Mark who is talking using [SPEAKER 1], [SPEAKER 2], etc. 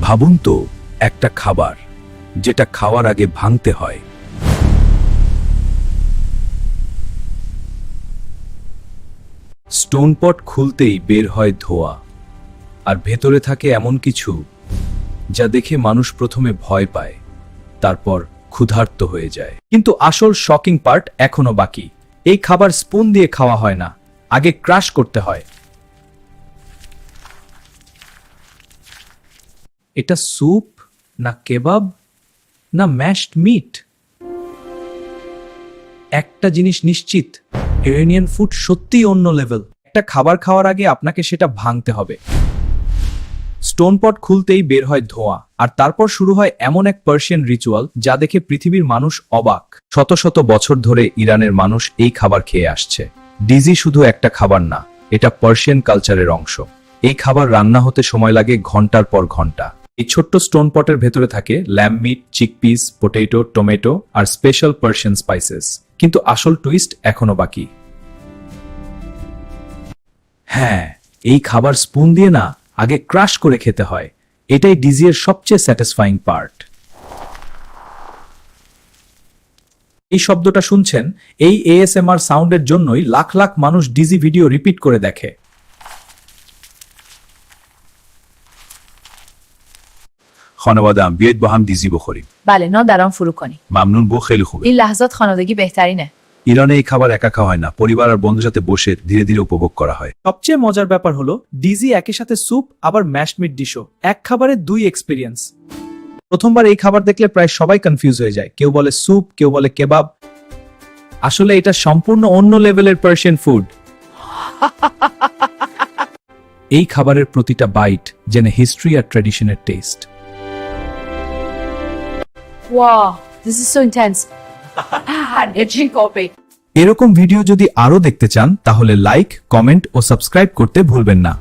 [SPEAKER 1] ভাবুন তো, একটা খাবার যেটা খাওয়ার আগে ভাঙতে হয়। স্টোন পট খুলতেই বের হয় ধোঁয়া, আর ভেতরে থাকে এমন কিছু যা দেখে মানুষ প্রথমে ভয় পায়, তারপর ক্ষুধার্ত হয়ে যায়।
[SPEAKER 2] কিন্তু আসল শকিং পার্ট এখনো বাকি। এই খাবার স্পুন দিয়ে খাওয়া হয় না, আগে ক্রাশ করতে হয়। এটা স্যুপ, না কেবাব, না ম্যাশড মিট? একটা জিনিস নিশ্চিত, ইরানিয়ান ফুড সত্যিই অন্য লেভেল। একটা খাবার খাওয়ার আগে আপনাকে সেটা ভাঙতে হবে। স্টোন পট খুলতেই বের হয় ধোঁয়া, আর তারপর শুরু হয় এমন এক পার্সিয়ান রিচুয়াল যা দেখে পৃথিবীর মানুষ অবাক। শত শত বছর ধরে ইরানের মানুষ এই খাবার খেয়ে আসছে। ডিজি শুধু একটা খাবার না, এটা পার্সিয়ান কালচারের অংশ। এই খাবার রান্না হতে সময় লাগে ঘন্টার পর ঘন্টা। এই ছোট্ট স্টোন পটের ভেতরে থাকে lamb meat, chickpeas, potato, tomato আর স্পেশাল পার্সিয়ান স্পাইসেস। কিন্তু আসল টুইস্ট এখনো বাকি। হ্যাঁ, এই খাবার স্পুন দিয়ে না, আগে ক্রাশ করে খেতে হয়। এটাই ডিজি এর সবচেয়ে স্যাটিসফাইং পার্ট। এই শব্দটা শুনছেন, এই এএসএমআর সাউন্ডের জন্যই লাখ লাখ মানুষ ডিজি ভিডিও রিপিট করে দেখে।
[SPEAKER 1] خانواده‌ام بیاید با هم دیزی بخوریم.
[SPEAKER 3] بله نان فرو کنی.
[SPEAKER 1] ممنون، بو خیلی خوبه.
[SPEAKER 3] این لحظات خانوادگی بهترینه.
[SPEAKER 1] ইরানে এই খাবার একা খাওয়া হয় না, পরিবার আর বন্ধুর সাথে বসে ধীরে ধীরে উপভোগ করা হয়।
[SPEAKER 2] সবচেয়ে মজার ব্যাপার হলো ডিজি একই সাথে স্যুপ আবার ম্যাশড মিট ডিশও। এক খাবারে দুই এক্সপিরিয়েন্স। প্রথমবার এই খাবার দেখলে প্রায় সবাই কনফিউজ হয়ে যায়। কেউ বলে স্যুপ, কেউ বলে কেবাব। আসলে এটা সম্পূর্ণ অন্য লেভেলের পার্সিয়ান ফুড। এই খাবারের প্রতিটা বাইট যেন হিস্ট্রি আর ট্র্যাডিশনের taste.
[SPEAKER 3] Wow, this is so intense. Energy copy.
[SPEAKER 2] এরকম ভিডিও যদি আরো দেখতে চান তাহলে লাইক, কমেন্ট ও সাবস্ক্রাইব করতে ভুলবেন না।